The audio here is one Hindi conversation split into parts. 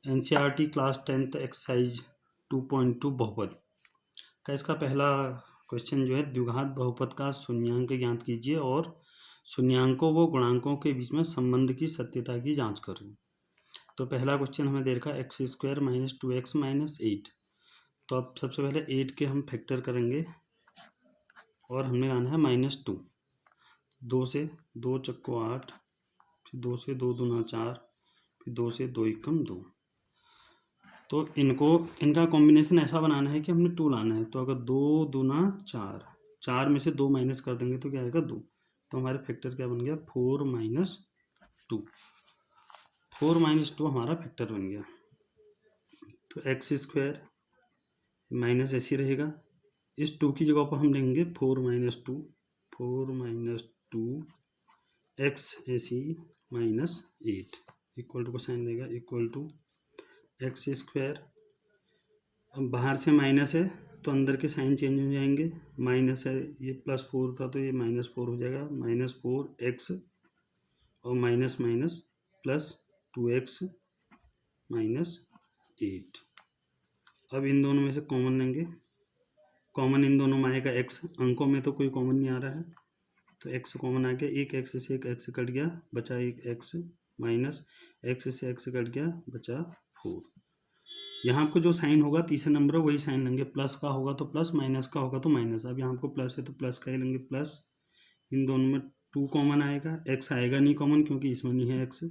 एनसीईआरटी क्लास 10th एक्सरसाइज 2.2 बहुपद का इसका पहला क्वेश्चन जो है द्विघात बहुपद का शून्यांक ज्ञात कीजिए और शून्यांकों व गुणांकों के बीच में संबंध की सत्यता की जांच करें। तो पहला क्वेश्चन हमें दे रखा है x square minus 2x minus 8। तो अब सबसे पहले 8 के हम फैक्टर करेंगे और हमें आना है -2। 2 से 2 चक्को 8, फिर 2 से 2 दूना 4, फिर 2 से 2 एकम 2। तो इनका कॉम्बिनेशन ऐसा बनाना है कि हमने 2 लाना है। तो अगर 2 दूना 4, 4 में से 2 माइनस कर देंगे तो क्या आएगा 2। तो हमारे फैक्टर क्या बन गया 4 माइनस 2। 4 माइनस 2 हमारा फैक्टर बन गया। तो एक्स स्क्वायर माइनस ऐसे रहेगा, इस 2 की जगह पर हम लेंगे 4 माइनस 2। 4 माइनस 2 एक्स ऐसी माइनस 8 इक्वल टू का साइन लेगा इक्वल टू एक्स स्क्वायर। अब बाहर से माइनस है तो अंदर के साइन चेंज हो जाएंगे। माइनस है, ये +4 था तो ये -4 हो जाएगा। -4x और माइनस माइनस +2x माइनस 8। अब इन दोनों में से कॉमन लेंगे। कॉमन इन दोनों में आएगा x। अंकों में तो कोई कॉमन नहीं आ रहा है तो x कॉमन आ गया। एक x से एक x कट गया, बचा एक x माइनस x से x कट गया, बचा 4। यहाँ आपको जो साइन होगा तीसरे नंबर वही साइन लेंगे। प्लस का होगा तो प्लस, माइनस का होगा तो माइनस। अब यहाँ आपको प्लस है तो प्लस का ही लेंगे प्लस। इन दोनों में 2 कॉमन आएगा, x आएगा नहीं कॉमन क्योंकि इसमें नहीं है x।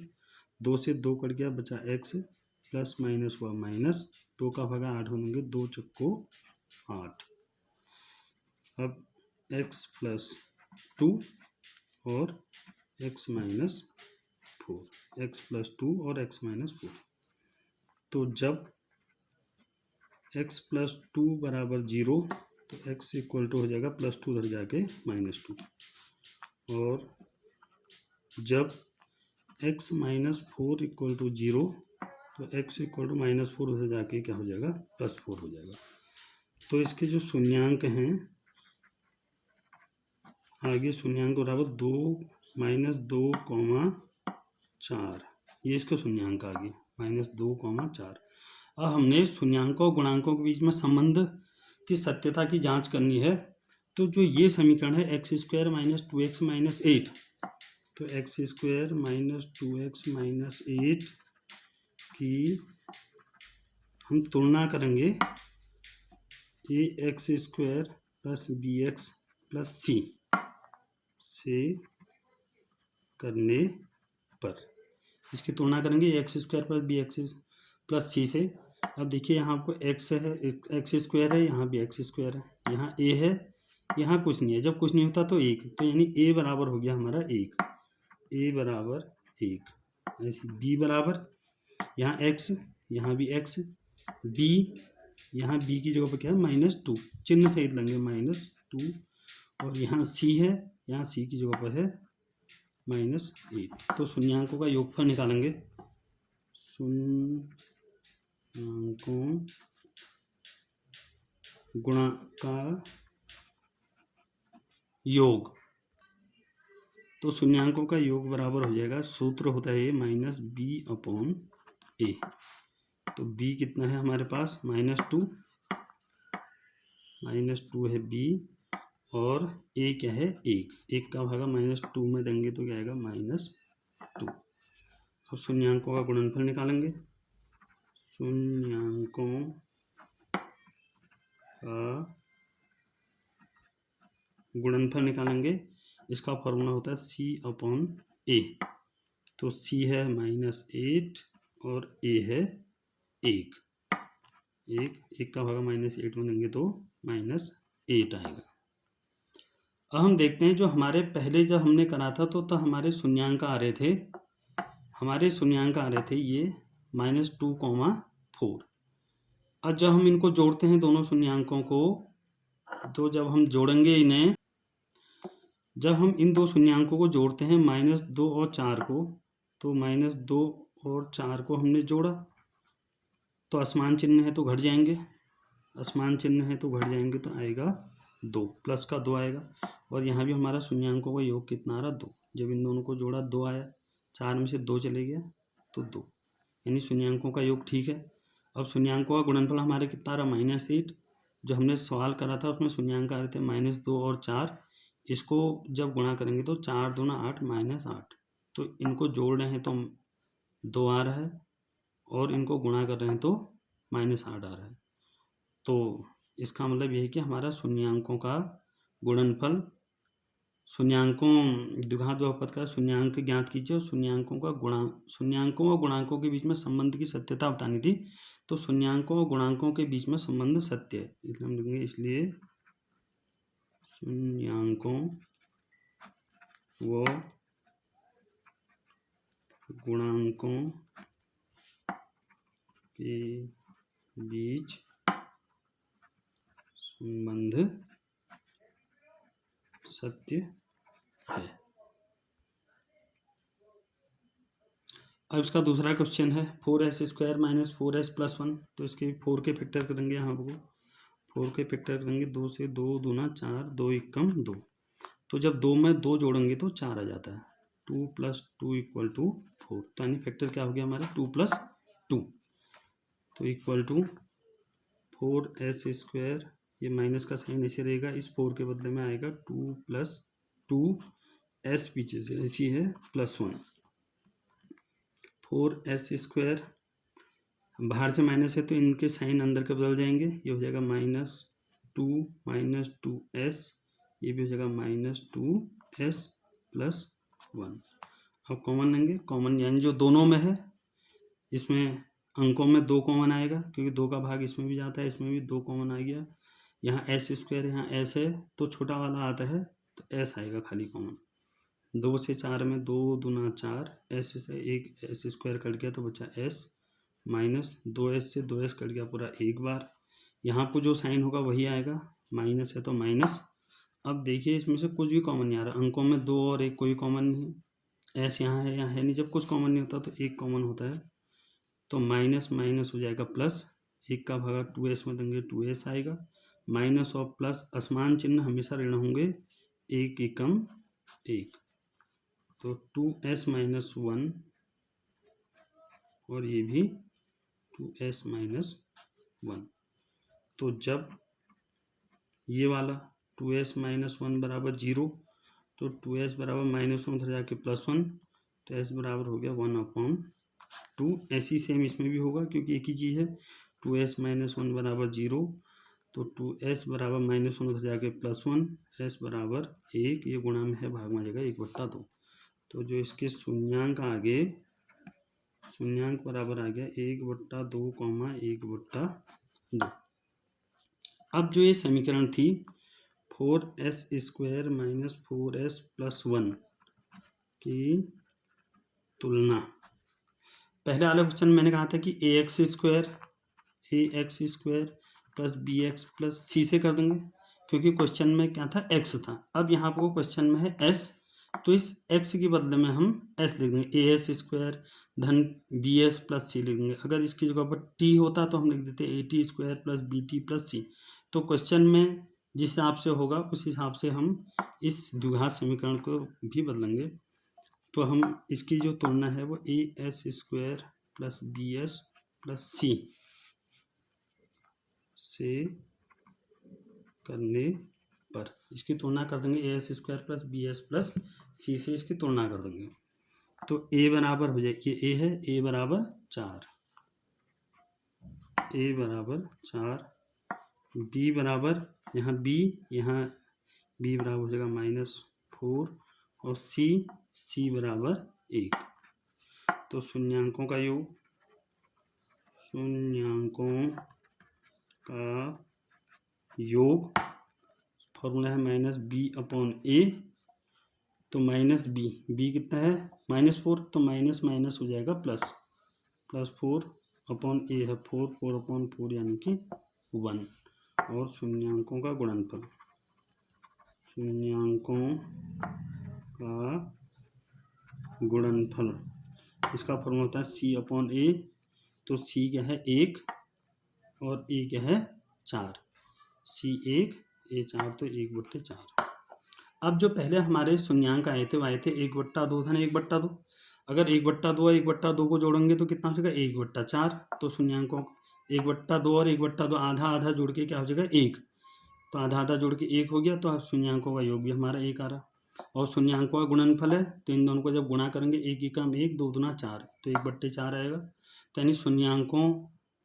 2 से 2 कट गया, बचा x, प्लस माइनस हुआ माइनस। 2 का भागा 8 होंगे, 2 चक्को 8। अब x प्लस 2 और x माइनस 4, x प्लस 2 और x माइनस 4। तो जब x प्लस 2 बराबर 0 तो x इक्वल टू हो जाएगा +2 उधर जाके -2। और जब x माइनस 4 इक्वल टू 0 तो x इक्वल टू -4 उधर जाके क्या हो जाएगा +4 हो जाएगा। तो इसके जो शून्यांक हैं आगे शून्यांक बराबर 2 -2, 4, ये इसका शून्यांक आ गया -2, 4। अब हमने शून्यांकों और गुणांकों के बीच में संबंध की सत्यता की जांच करनी है। तो जो ये समीकरण है x square minus 2x minus 8, तो x square minus 2x minus 8 की हम तुलना करेंगे a x square plus b x plus c से करने पर। इसकी तुलना करेंगे x square plus b x plus c से। अब देखिए यहाँ आपको x है, एक्स स्क्वायर है, यहाँ भी एक्स स्क्वायर है, यहाँ a है, यहाँ कुछ नहीं है। जब कुछ नहीं होता तो 1, तो यानी a बराबर हो गया हमारा 1, a बराबर 1। ऐसे b बराबर यहाँ x, यहाँ भी x, b, यहाँ b की जगह पर क्या है -2, चिन्ह सहित लेंगे -2। और यहाँ c है, यहाँ c की जगह पर है -8। तो शून्यांकों का योगफल निकालेंगे। शून्यांकों गुणा का योग। तो शून्यांकों का योग बराबर हो जाएगा, सूत्र होता है -b/a। तो b कितना है हमारे पास -2 है b, और a क्या है 1। 1 का भागा -2 में देंगे तो क्या आएगा -2। अब शून्यांकों का गुणनफल निकालेंगे। शून्यांकों का गुणनफल निकालेंगे, इसका फॉर्मूला होता है c/a। तो c है -8 और a है 1। 1 का भागा -8 में देंगे तो -8 आएगा। अब हम देखते हैं जो हमारे पहले जब हमने करा था तो हमारे शून्यांक आ रहे थे, ये -2, 4। अब जब हम इनको जोड़ते हैं दोनों शून्यांकों को, तो जब हम जोड़ेंगे इन्हें, जब हम इन दो शून्यांकों को जोड़ते हैं -2 और 4 को, तो -2 और 4 को हमने जोड़ा तो असमान चिन्ह है तो घट जाएंगे, तो आएगा 2, प्लस का 2 आएगा। और यहाँ भी हमारा शून्यांकों का योग कितना आ रहा 2। जब इन दोनों को जोड़ा 2 आया, 4 में से 2 चले गया तो 2। यानी शून्यांकों का योग ठीक है। अब शून्यांकों का गुणनफल हमारे कितना रहा, -8। जो हमने सवाल करा था उसमें शून्यांक आ रहे थे -2 और 4। इसको जब गुणा करेंगे तो 4 दूना 8 -8। तो इनको जोड़ रहे हैं तो 2 आ रहा है और इनको गुणा कर रहे हैं तो -8 आ रहा है। तो इसका मतलब यही कि हमारा शून्यांकों का गुणनफल, शून्यांकों द्विघात बहुपद का शून्यांक ज्ञात कीजिए और शून्यांकों और गुणांकों के बीच में संबंध की सत्यता बतानी थी। तो शून्यांकों और गुणांकों के बीच में संबंध सत्य है, इसलिए हम लिखेंगे इसलिए शून्यांकों व गुणांकों के बीच संबंध सत्य है। अब इसका दूसरा क्वेश्चन है 4s² - 4s + 1। तो इसके 4 के फैक्टर करेंगे, यहाँ पर 4 के फैक्टर करेंगे, 2 से 2 दूना 4, 2 एकम 2। तो जब 2 में 2 जोड़ेंगे तो 4 आ जाता है। 2 + 2 = 4। तो यानी फैक्टर क्या हो गया हमारा 2 + 2। तो = 4s², ये माइनस का साइन ऐसे रहेगा, इस 4 के बदले में आएगा 2 + 2s, पीछे से ऐसी है +1। 4s², बाहर से माइनस है तो इनके साइन अंदर के बदल जाएंगे, ये हो जाएगा -2 - 2s, ये भी हो जाएगा -2s + 1। अब कॉमन लेंगे, कॉमन यानी जो दोनों में है, इसमें अंकों में 2 कॉमन आएगा क्योंकि 2 का भाग इसमें भी जाता है, इसमें भी 2 कॉमन आ गया। यहाँ s², यहाँ s है तो छोटा वाला आता है तो s आएगा खाली कॉमन। 2 से 4 में 2 दूना 4, s से एक s² कट गया तो बचा s, -2s से 2s कट गया पूरा एक बार। यहाँ पर जो साइन होगा वही आएगा, माइनस है तो माइनस। अब देखिए इसमें से कुछ भी कॉमन नहीं आ रहा, अंकों में 2 और 1 कोई कॉमन नहीं, s यहाँ है, यहाँ है नहीं। जब कुछ कॉमन नहीं होता तो एक कॉमन होता है, तो माइनस माइनस हो जाएगा प्लस, 1 का भागा 2s में देंगे 2s आएगा। माइनस और प्लस असमान चिन्ह हमेशा ऋण होंगे, 1 एकम 1। तो 2s - 1 और ये भी 2s - 1। तो जब ये वाला 2s - 1 बराबर 0, तो 2s बराबर -1 उधर जाके +1, तो s बराबर हो गया 1/2। ऐसी सेम इसमें भी होगा क्योंकि एक ही चीज़ है। 2s - 1 बराबर 0, तो 2s बराबर -1 उधर जाके +1, s बराबर 1, ये गुणा में है, भाग में आ जाएगा 1/2। तो जो इसके शून्यांक आगे, शून्यांक बराबर आ गया 1/2, 1/2। अब जो ये समीकरण थी 4s² - 4s + 1 की तुलना, पहले वाले क्वेश्चन में मैंने कहा था कि ax² + bx + c से कर देंगे क्योंकि क्वेश्चन में क्या था, x था। अब यहाँ पर क्वेश्चन में है s, तो इस x के बदले में हम s लिख देंगे, as² धन bs + c लिख देंगे। अगर इसकी जगह पर t होता तो हम लिख देते at² + bt + c। तो क्वेश्चन में जिस हिसाब से होगा उस हिसाब से हम इस द्विघात समीकरण को भी बदलेंगे। तो हम इसकी जो तुलना है वो as² + bs + c से करने पर इसकी तुलना कर देंगे, as² + bs + c से इसकी तुलना कर देंगे। तो a बराबर हो जाए, ये a है, a बराबर 4, a बराबर 4, b बराबर, यहाँ b, यहाँ b बराबर हो जाएगा -4 और c बराबर 1। तो शून्यांकों का योग, शून्यांकों का योग फॉर्मूला है -b/a। तो -b कितना है -4, तो माइनस माइनस हो जाएगा +4/a है 4/4 यानी कि 1। और शून्यांकों का गुणनफल, शून्यांकों का गुणनफल, इसका फॉर्मूला होता है c/a। तो c क्या है 1 और a क्या है 4, c1 a 4, तो 1/4। अब जो पहले हमारे शून्यांक आए थे वो आए थे 1/2 धन 1/2। अगर 1/2 और 1/2 को जोड़ेंगे तो कितना हो जाएगा 1/4। तो शून्यांकों 1/2 और 1/2 आधा आधा जुड़ के क्या हो जाएगा 1। तो आधा आधा जोड़ के 1 हो गया, तो अब शून्यांकों का योग भी हमारा 1 आ रहा। और शून्यांकों का गुणनफल है, तो इन दोनों को जब गुणा करेंगे 1 एकम 1, 2 दूना 4, तो 1/4 आएगा। तो यानी शून्यांकों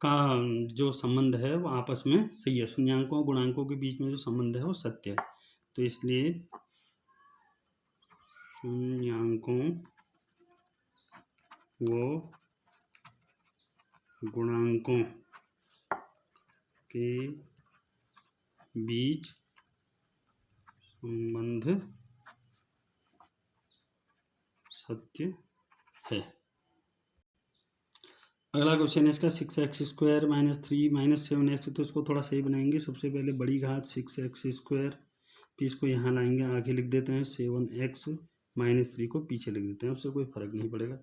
का जो संबंध है वो आपस में सही है, शून्यांकों और गुणांकों के बीच में जो संबंध है वो सत्य है। तो इसलिए शून्यांकों व गुणांकों के बीच संबंध सत्य है। अगला क्वेश्चन है इसका 6x² - 3 - 7x। तो इसको थोड़ा सही बनाएंगे। सबसे पहले बड़ी घात 6x², फिर इसको यहाँ लाएंगे, आगे लिख देते हैं 7x - 3 को पीछे लिख देते हैं, उससे कोई फर्क नहीं पड़ेगा।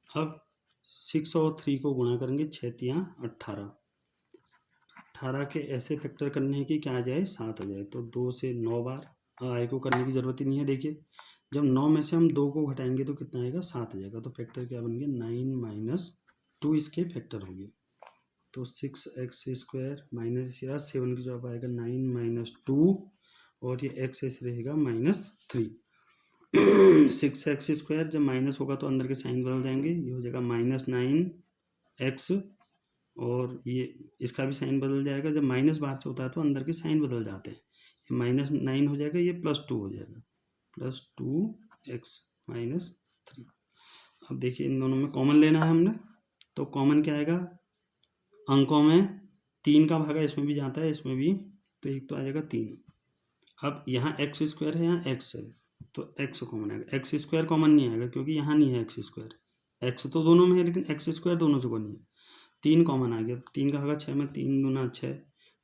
अब 6 और 3 को गुणा करेंगे, 6 तियाँ 18। 18 के ऐसे फैक्टर करने हैं कि क्या आ जाए 7 आ जाए। तो 2 से 9 बार, आय को करने की ज़रूरत ही नहीं है। देखिए जब 9 में से हम 2 को घटाएंगे तो कितना आएगा 7 आ जाएगा। तो फैक्टर क्या बन गया 9 - 2 इसके फैक्टर हो गए। तो 6x² माइनस या 7 की जवाब आएगा 9 - 2 और ये x ऐसे रहेगा -3। 6x² जब माइनस होगा तो अंदर के साइन बदल जाएंगे, ये हो जाएगा -9x और ये इसका भी साइन बदल जाएगा। जब माइनस बाहर से होता है तो अंदर के साइन बदल जाते हैं, ये -9 हो जाएगा, ये +2 हो जाएगा, +2x -3। अब देखिए इन दोनों में कॉमन लेना है हमने, तो कॉमन क्या आएगा, अंकों में 3 का भागा इसमें भी जाता है इसमें भी, तो एक तो आ जाएगा 3। अब यहाँ x² है, यहाँ x है, तो x कॉमन आएगा। x² कॉमन नहीं आएगा क्योंकि यहाँ नहीं है x², x तो दोनों में है लेकिन x² दोनों से नहीं है। 3 कॉमन आ गया, 3 का भागा 6 में, 3 दूना 6,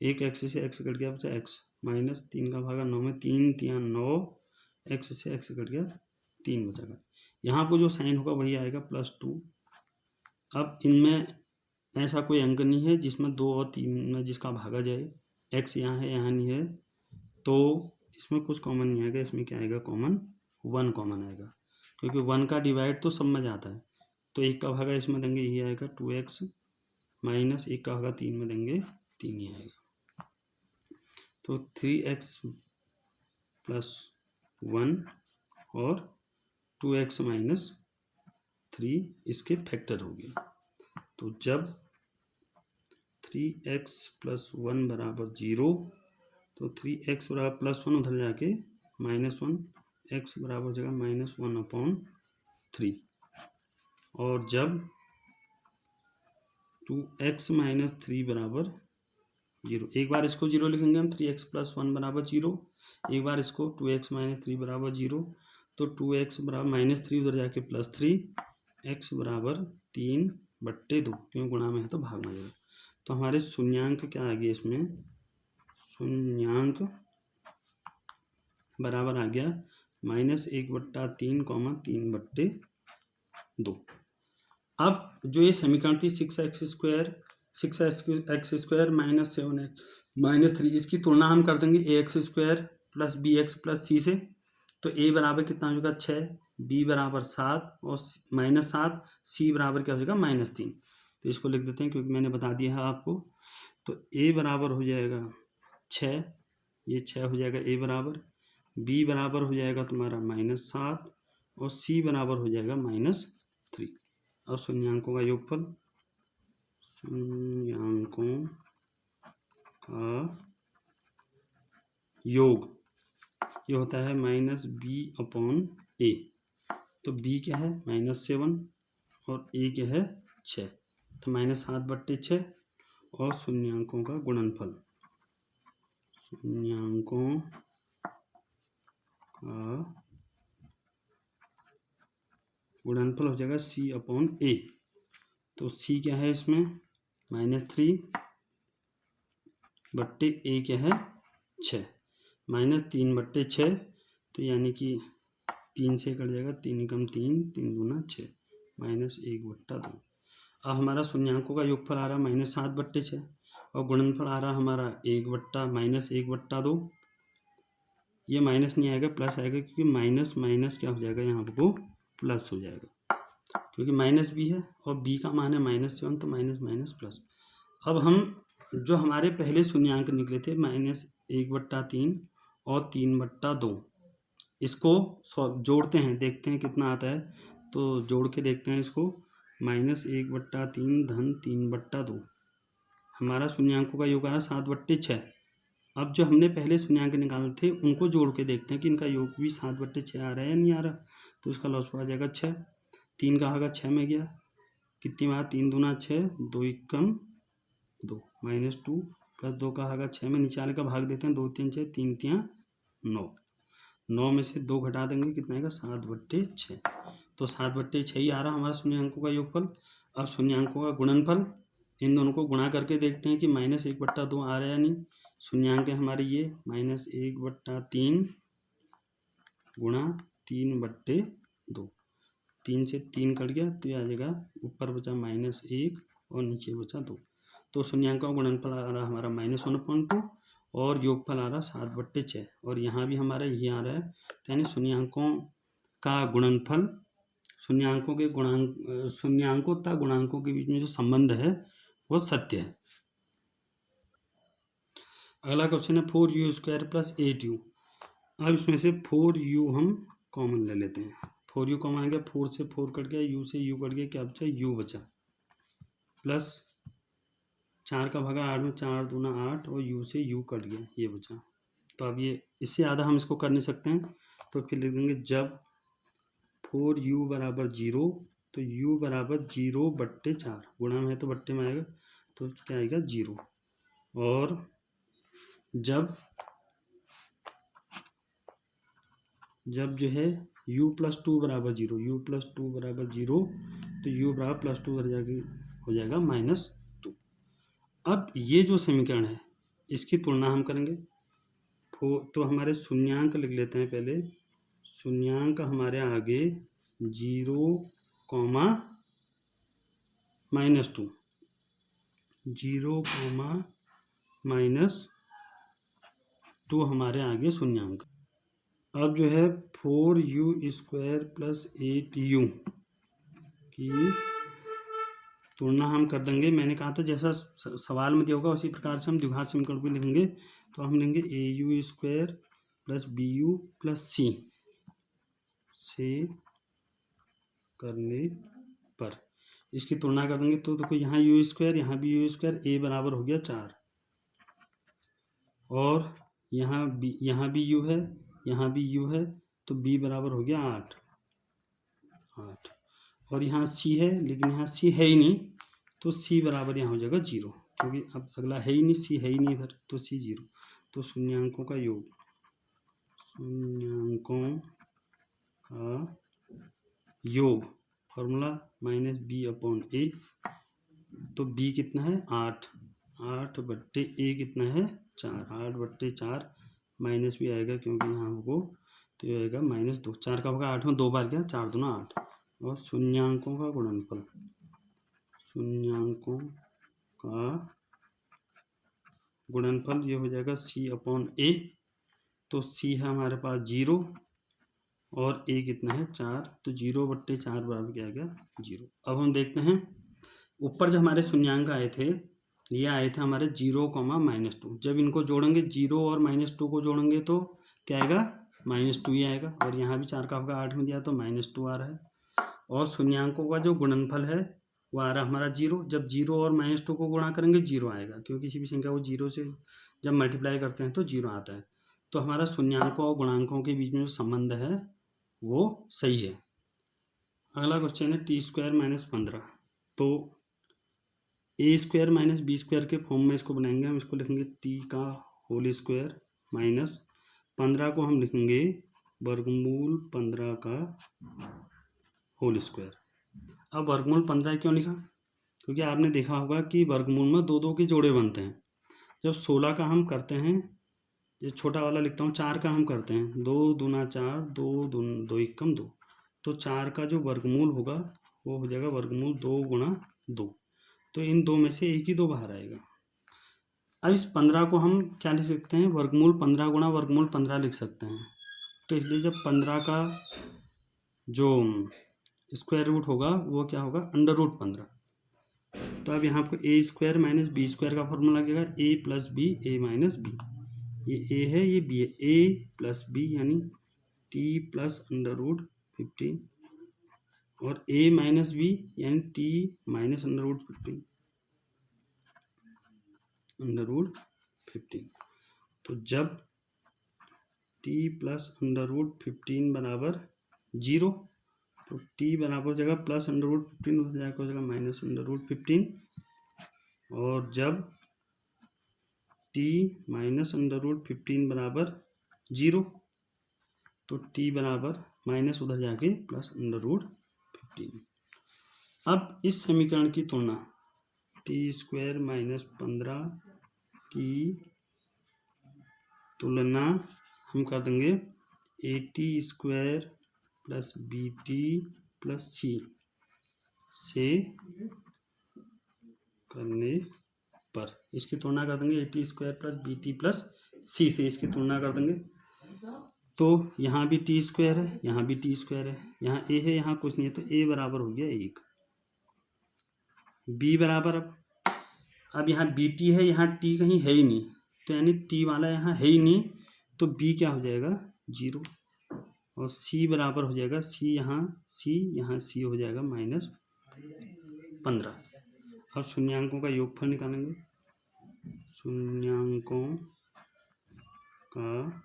एक x से x कट गया, बचा x माइनस 3 का भागा 9 में, 3 तियाँ 9, x से x कट गया, 3 बचेगा। यहाँ पर जो साइन होगा वही आएगा +2। अब इनमें ऐसा कोई अंक नहीं है जिसमें 2 और 3 में जिसका भागा जाए, x यहाँ है यहाँ नहीं है, तो इसमें कुछ कॉमन नहीं आएगा। इसमें क्या आएगा कॉमन, 1 कॉमन आएगा, क्योंकि 1 का डिवाइड तो सब में जाता है। तो 1 का भागा इसमें देंगे, ये आएगा 2x माइनस 1 का भागा 3 में देंगे, 3 ही आएगा। तो 3x + 1 और 2x - 3 इसके फैक्टर हो गए। तो जब 3x + 1 बराबर 0, तो 3x बराबर +1 उधर जाके -1, x बराबर हो जाएगा -1/3। और जब 2x - 3 बराबर 0, एक बार इसको 0 लिखेंगे हम, 3x + 1 बराबर 0, एक बार इसको 2x - 3 बराबर 0, तो 2x बराबर -3 उधर जाके +3, x बराबर 3/2, क्यों गुणा में है तो भाग में जाएगा। तो हमारे शून्यांक क्या आ गया इसमें, शून्यांक बराबर आ गया -1/3, 3/2। अब जो ये समीकरण थी 6x² - 7x - 3, इसकी तुलना हम कर देंगे ax² + bx + c से। तो a बराबर कितना हो जाएगा 6, b बराबर 7 और -7, c बराबर क्या हो जाएगा -3। तो इसको लिख देते हैं क्योंकि मैंने बता दिया है आपको। तो a बराबर हो जाएगा 6, ये 6 हो जाएगा a बराबर, b बराबर हो जाएगा तुम्हारा -7 और c बराबर हो जाएगा -3। और शून्यांकों का योगफल, शून्यांकों का योग ये होता है -b/a। तो b क्या है -7 और a क्या है 6, तो -7/6। और शून्यांकों का गुणनफल, शून्यांकों का गुणनफल हो जाएगा c/a। तो c क्या है इसमें -3/a क्या है 6, -3/6, तो यानी कि 3 से कट जाएगा, 3 एकम 3, 3 दूना 6, -1/2। अब हमारा शून्यांकों का योगफल आ रहा है -7/6 और गुणनफल आ रहा हमारा -1/2। ये माइनस नहीं आएगा, प्लस आएगा, क्योंकि माइनस माइनस क्या हो जाएगा यहाँ पर प्लस हो जाएगा। क्योंकि माइनस बी है और बी का मान है -7, तो माइनस माइनस प्लस। अब हम जो हमारे पहले शून्यांक निकले थे -1/3 और 3/2, इसको जोड़ते हैं, देखते हैं कितना आता है। तो जोड़ के देखते हैं इसको। -1/3 धन 3/2, हमारा शून्यांकों का योग आ रहा है 7/6। अब जो हमने पहले शून्यांक निकाले थे उनको जोड़ के देखते हैं कि इनका योग भी 7/6 आ रहा है या नहीं आ रहा। तो इसका लॉस आ जाएगा 6, 3 का होगा 6 में गया, कितनी बार 3 दूना 6, 2 एकम 2, -2 प्लस 2 का होगा 6 में, नीचे वाले का भाग देते हैं, 2 3 6, 3 3 9, 9 में से 2 घटा देंगे, कितना आएगा 7/6। तो 7/6 ही आ रहा हमारा शून्यांकों का योगफल। अब शून्यांकों का गुणनफल, इन दोनों को गुणा करके देखते हैं कि -1/2 आ रहा है या नहीं। शून्यांक है हमारे ये -1/3 गुणा 3/2, 3 से 3 कट गया तो ये आ जाएगा, ऊपर बचा -1 और नीचे बचा 2। तो शून्यांकों का गुणनफल आ रहा हमारा -1/2 और योगफल आ रहा 7/6, और यहाँ भी हमारा यही आ रहा है। यानी शून्यांकों का गुणनफल, शून्यांकों तथा गुणांकों के बीच में जो संबंध है वो सत्य है। अगला क्वेश्चन है 4u² + 8u। अब इसमें से 4u हम कॉमन ले लेते हैं। 4u कॉमन आ गया, 4 से 4 कट गया, u से u कट गया, क्या बचा, u बचा, प्लस 4 का भागा 8 में, 4 दूना 8 और u से u कट गया, ये बचा। तो अब ये इससे ज़्यादा हम इसको कर नहीं सकते हैं, तो फिर लिख देंगे जब 4u = 0, तो u = 0/4, गुणा में है तो बट्टे में आएगा, तो क्या आएगा 0। और जब जो है u + 2 = 0, u + 2 = 0, तो u + +2 हो जाएगा -2। अब ये जो समीकरण है इसकी तुलना हम करेंगे। तो हमारे शून्यांक लिख लेते हैं पहले। शून्यांक हमारे आगे 0, -2, 0, -2 हमारे आगे शून्यांक। अब जो है 4u² + 8u की तुलना हम कर देंगे। मैंने कहा था जैसा सवाल में दिया होगा उसी प्रकार से हम द्विघात समीकरण भी लिखेंगे। तो हम लेंगे au² + bu + c से करने पर इसकी तुलना कर देंगे। तो देखो यहाँ u², यहाँ भी u², a बराबर हो गया 4, और यहाँ भी u है, यहाँ भी u है, तो b बराबर हो गया 8, और यहाँ c है, लेकिन यहाँ c है ही नहीं, तो c बराबर यहाँ हो जाएगा 0, क्योंकि अब अगला है ही नहीं, c है ही नहीं इधर, तो c 0। तो शून्यांकों का योग, फॉर्मूला -b/a, तो b कितना है 8, 8/a कितना है 4, 8/4 माइनस भी आएगा क्योंकि यहाँ हमको, तो ये आएगा -2, 4 का होगा 8 में 2 बार गया, 4 दूना 8। और शून्यांकों का गुणनफल, ये हो जाएगा c/a। तो c है हमारे पास 0 और a कितना है 4, तो 0/4 बराबर क्या आएगा 0। अब हम देखते हैं ऊपर जो हमारे शून्यांक आए थे, ये आए थे हमारे 0, -2। जब इनको जोड़ेंगे 0 और -2 को जोड़ेंगे तो क्या आएगा -2 ही आएगा, और यहाँ भी 4 का होगा 8 में दिया तो -2 आ रहा है। और शून्यांकों का जो गुणनफल है वो आ रहा हमारा 0। जब 0 और -2 को गुणा करेंगे 0 आएगा, क्योंकि किसी भी संख्या को 0 से जब मल्टीप्लाई करते हैं तो 0 आता है। तो हमारा शून्यांकों और गुणांकों के बीच में जो संबंध है वो सही है। अगला क्वेश्चन है t² - 15। तो a² - b² के फॉर्म में इसको बनाएंगे हम। इसको लिखेंगे t² माइनस 15 को हम लिखेंगे वर्गमूल 15 का होल स्क्वायर। अब वर्गमूल 15 क्यों लिखा, क्योंकि आपने देखा होगा कि वर्गमूल में 2 के जोड़े बनते हैं। जब 16 का हम करते हैं, ये छोटा वाला लिखता हूँ, 4 का हम करते हैं, 2 दूना 4, 2 एकम 2, तो 4 का जो वर्गमूल होगा वो हो जाएगा वर्गमूल 2 × 2। तो इन 2 में से एक ही 2 बाहर आएगा। अब इस 15 को हम क्या लिख सकते हैं, वर्गमूल 15 × वर्गमूल 15 लिख सकते हैं। तो इसलिए जब 15 का जो स्क्वायर रूट होगा वो क्या होगा, अंडर रूट 15। तो अब यहाँ आपको A square minus B square का फॉर्मूला लगेगा, A plus B A minus B. ये ए है ये बी है, ए प्लस बी यानी टी प्लस अंडर रूट 15 और ए माइनस बी यानी T minus under root 15 under root 15। तो जब टी प्लस अंडर रूट 15 बराबर 0 तो टी बराबर हो जाएगा प्लस अंडर रूट 15 हो जाएगा माइनस अंडर रूट 15। और जब टी माइनस अंडर रूट 15 बराबर 0 तो टी बराबर माइनस उधर जाके प्लस अंडर रूट 15। अब इस समीकरण की तुलना टी स्क्वायर माइनस 15 की तुलना हम कर देंगे a t square plus b t plus c से करने पर। इसकी तुलना कर देंगे a t square plus b t plus c से, इसकी तुलना कर देंगे। तो यहाँ भी टी स्क्वायर है, यहाँ भी टी स्क्वायर है, यहाँ ए है, यहाँ कुछ नहीं है, तो ए बराबर हो गया 1। बी बराबर अब यहाँ बी टी है, यहाँ टी कहीं है ही नहीं, तो यानी टी वाला यहाँ है ही नहीं, तो बी क्या हो जाएगा 0। और सी बराबर हो जाएगा सी यहाँ सी हो जाएगा -15। अब शून्यांकों का योगफल निकालेंगे। शून्यांकों का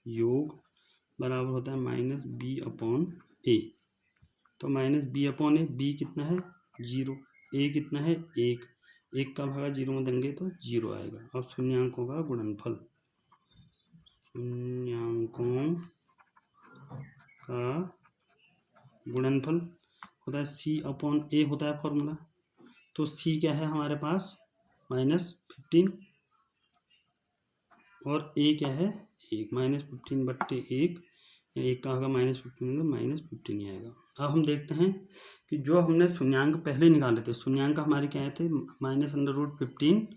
योग बराबर होता है -b/a। तो -b/a, b कितना है 0, a कितना है 1, 1 का भागा 0 में देंगे तो 0 आएगा। अब शून्यांकों का गुणनफल, शून्यांकों का गुणनफल होता है c/a होता है फॉर्मूला। तो c क्या है हमारे पास -15 और a क्या है 1, -15/1, 1 का होगा -15 -15 ही आएगा। अब हम देखते हैं कि जो हमने शून्यांक पहले निकाले थे, शून्यांक हमारे क्या आए थे -√15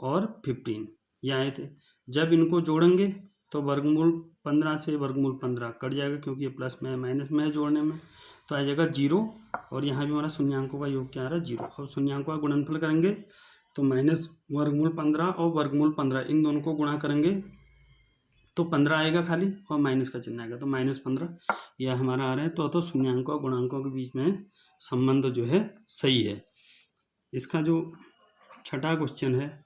और 15 ये आए थे। जब इनको जोड़ेंगे तो वर्गमूल 15 से वर्गमूल 15 कट जाएगा, क्योंकि ये प्लस में है माइनस में है जोड़ने में, तो आ जाएगा 0। और यहाँ भी हमारा शून्यांकों का योग क्या आ रहा है 0। और शून्यांकों का गुणनफल करेंगे तो -वर्गमूल 15 और वर्गमूल 15 इन दोनों को गुणा करेंगे तो 15 आएगा खाली, और माइनस का चिन्ह आएगा, तो -15 यह हमारा आ रहा है। तो शून्यांकों और गुणांकों के बीच में संबंध जो है सही है। इसका जो छठा क्वेश्चन है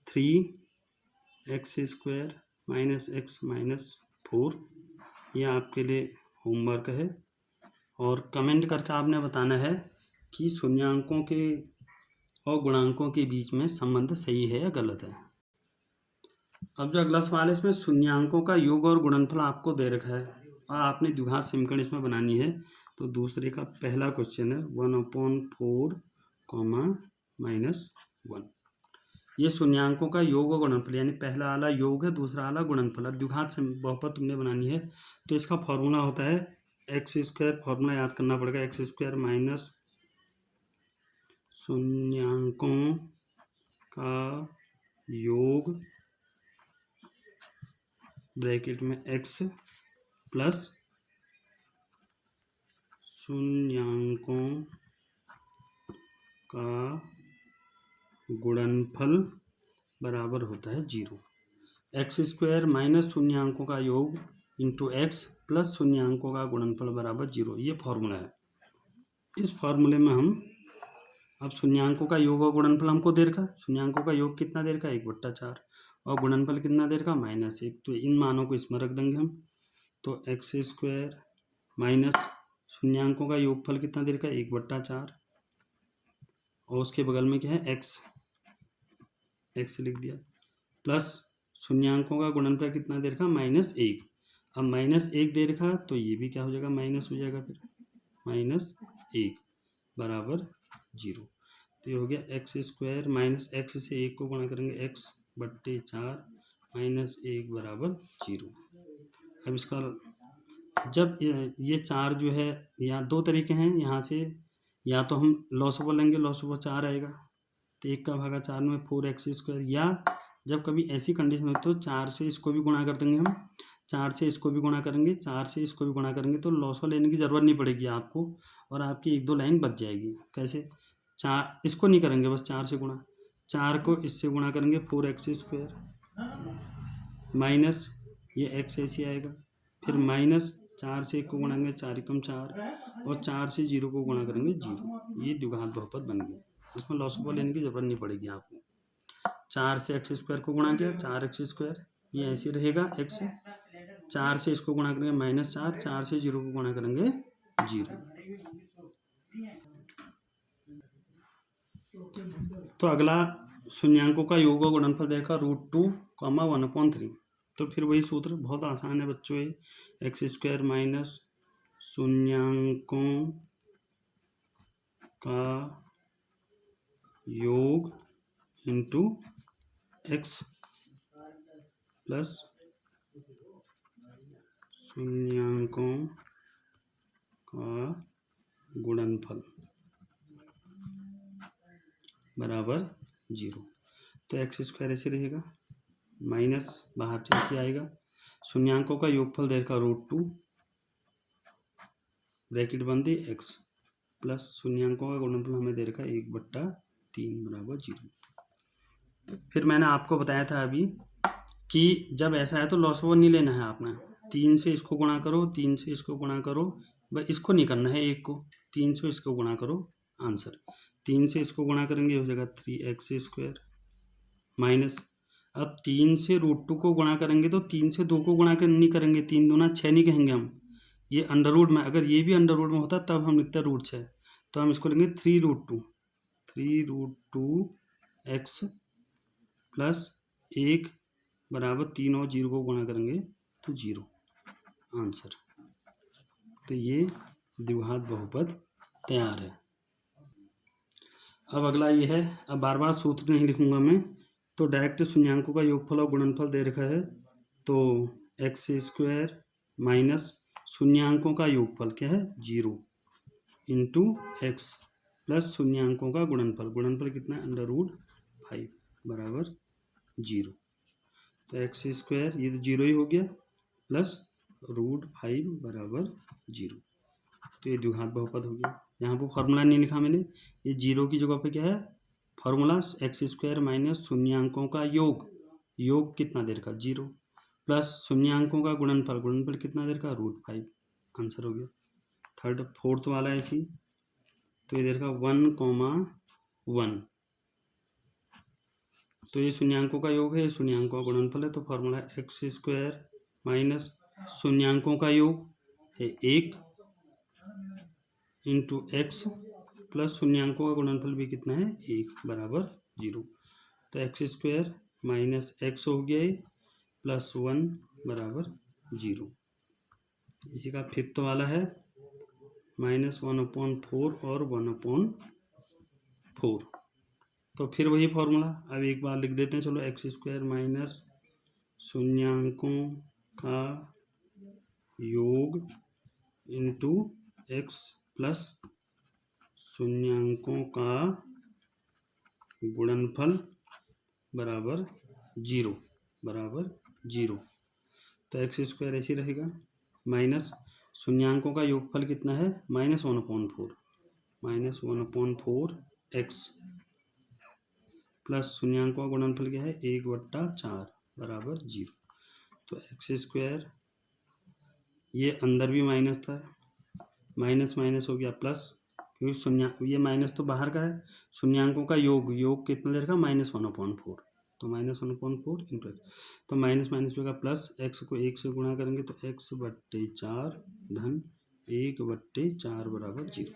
3x² -x -4, यह आपके लिए होमवर्क है और कमेंट करके आपने बताना है कि शून्यांकों के और गुणांकों के बीच में संबंध सही है या गलत है। अब जो अगला सवाल है, इसमें शून्यांकों का योग और गुणनफल आपको दे रखा है और आपने द्विघात समीकरण इसमें बनानी है। तो दूसरे का पहला क्वेश्चन है 1/4, -1। ये शून्यांकों का योग और गुणनफल, यानी पहला वाला योग है, दूसरा वाला गुणनफल। अब द्विघात बहुपद तुमने बनानी है तो इसका फॉर्मूला होता है x², फॉर्मूला याद करना पड़ेगा, x² माइनस शून्यांकों का योग ब्रैकेट में x प्लस शून्यांकों का गुणनफल बराबर होता है 0। x² माइनस शून्यांकों का योग इंटू x प्लस शून्यांकों का गुणनफल बराबर 0, ये फॉर्मूला है। इस फॉर्मूले में हम अब शून्यांकों का योग और गुणनफल हमको दे रखा, शून्यांकों का योग कितना दे रखा 1/4 और गुणनफल कितना दे रखा -1। तो इन मानों को इसमें रख देंगे हम, तो x² माइनस शून्यांकों का योगफल कितना दे रखा 1/4 और उसके बगल में क्या है x लिख दिया, प्लस शून्यांकों का गुणनफल कितना दे रखा -1। अब -1 दे रखा तो ये भी क्या हो जाएगा माइनस हो जाएगा, फिर -1 बराबर 0। तो ये हो गया x² माइनस x से 1 को गुणा करेंगे x/4 -1 बराबर 0। अब इसका जब ये 4 जो है, यहाँ दो तरीके हैं, यहाँ से या तो हम लॉसअवर लेंगे, लॉसअवर 4 आएगा, तो 1 का भागा 4 में 4x², या जब कभी ऐसी कंडीशन हो तो 4 से इसको भी गुणा कर देंगे हम, 4 से इसको भी गुणा करेंगे, 4 से इसको भी गुणा करेंगे, तो लॉसफॉल लेने की ज़रूरत नहीं पड़ेगी आपको, और आपकी 1-2 लाइन बच जाएगी। कैसे? 4 इसको नहीं करेंगे, बस 4 से गुणा, 4 को इससे गुणा करेंगे 4x² माइनस ये x ऐसे आएगा, फिर माइनस 4 से 1 को गुणा करेंगे 4 एकम 4, और 4 से 0 को गुणा करेंगे 0। ये द्विघात बहुपद बन गया। इसमें लॉसफॉल लेने की जरूरत नहीं पड़ेगी आपको। 4 से x² को गुणा किया 4x², ये ऐसे रहेगा x, 4 से इसको गुणा करेंगे -4, 4 से 0 को गुणा करेंगे 0। तो अगला शून्यांकों का योग और गुणनफल देखा √2, 1/3। तो फिर वही सूत्र बहुत आसान है बच्चों, ये x² माइनस शून्यांकों का योग इंटू x प्लस शून्यांकों का गुणनफल बराबर 0। तो x² ऐसे रहेगा, माइनस बाहर से आएगा, शून्यांकों का योगफल दे रखा √2 ब्रैकेट बंद x प्लस शून्यांकों का गुणनफल हमें दे रखा 1/3 बराबर 0। फिर मैंने आपको बताया था अभी कि जब ऐसा है तो लॉसफॉल नहीं लेना है आपने, 3 से इसको गुणा करो, 3 से इसको गुणा करो, बस इसको नहीं करना है, एक को 3 से इसको गुणा करो, आंसर 3 से इसको गुणा करेंगे हो जाएगा 3x² माइनस, अब 3 से √2 को गुणा करेंगे तो 3 से 2 को गुणा नहीं करेंगे, 3 दूना 6 नहीं कहेंगे हम, ये अंडर रूट में, अगर ये भी अंडर रूट में होता तब हम लिखते √6, तो हम इसको लेंगे 3√2x प्लस 1 बराबर 3 और 0 को गुणा करेंगे तो 0 आंसर। तो ये द्विघात बहुपद तैयार है। अब अगला ये है, अब बार बार सूत्र नहीं लिखूंगा मैं, तो डायरेक्ट शून्यांकों का योगफल और गुणनफल दे रखा है, तो x² माइनस शून्यांकों का योगफल क्या है 0 इंटू x प्लस शून्यांकों का गुणनफल, गुणनफल कितना है √5 बराबर 0। तो x² ये तो 0 ही हो गया प्लस √5 बराबर 0। तो ये द्विघात बहुपद हो गया। यहाँ पर फॉर्मूला नहीं लिखा मैंने, ये 0 की जगह पे क्या है फॉर्मूला, x² माइनस शून्यांकों का योग, योग कितना देर का 0 प्लस शून्यांकों का गुणनफल, गुणनफल कितना देर का √5, आंसर हो गया। फोर्थ वाला ऐसी, तो ये देर का 1,1, तो ये शून्यांकों का योग है, शून्यांकों का गुणनफल है, तो फॉर्मूला x² माइनस शून्यांकों का योग है 1 इंटू x प्लस शून्यांकों का गुणनफल भी कितना है 1 बराबर 0। तो x² माइनस x हो गया प्लस 1 बराबर 0। इसी का फिफ्थ वाला है -1/4 और 1/4, तो फिर वही फॉर्मूला अब एक बार लिख देते हैं, चलो x² माइनस शून्यांकों का योग इंटू x प्लस शून्यांकों का गुणनफल बराबर 0। तो x² ऐसे रहेगा, माइनस शून्यांकों का योगफल कितना है -1/4x प्लस शून्यांकों का गुणनफल क्या है 1/4 बराबर 0। तो x² ये अंदर भी माइनस था, माइनस माइनस हो गया प्लस, क्योंकि ये माइनस तो बाहर का है, शून्यांकों का योग, योग कितना दे रखा -1/4, तो -1/4 इंटू x, तो माइनस माइनस होगा प्लस, x को 1 से गुणा करेंगे तो x/4 धन 1/4 बराबर 0।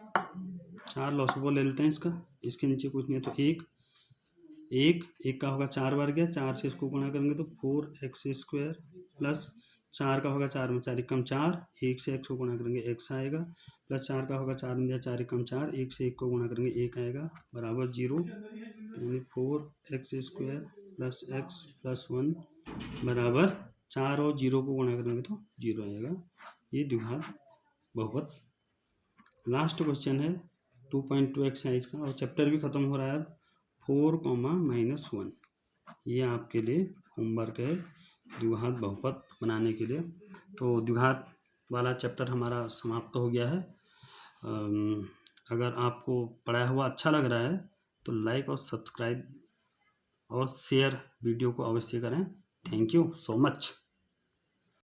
4 लॉसफॉल ले लेते हैं इसका, इसके नीचे कुछ नहीं है, तो 1 का होगा 4 बार गया, 4 से इसको गुणा करेंगे तो 4x² प्लस 4 का होगा 4 में 4 एकम 4, 1 से x को गुणा करेंगे x आएगा, प्लस 4 का होगा 4 में दिया 4 एकम 4, 1 से 1 को गुणा करेंगे 1 आएगा बराबर 0, यानी 4x² प्लस x प्लस 1 बराबर 4 और 0 को गुणा करेंगे तो 0 आएगा। ये द्विघात बहुपद। लास्ट क्वेश्चन है 2.2 एक्सरसाइज का, और चैप्टर भी खत्म हो रहा है, 4, -1, ये आपके लिए होमवर्क है। द्विघात बहुपद बनाने के लिए। तो द्विघात वाला चैप्टर हमारा समाप्त हो गया है। अगर आपको पढ़ाया हुआ अच्छा लग रहा है तो लाइक और सब्सक्राइब और शेयर वीडियो को अवश्य करें। Thank you so much.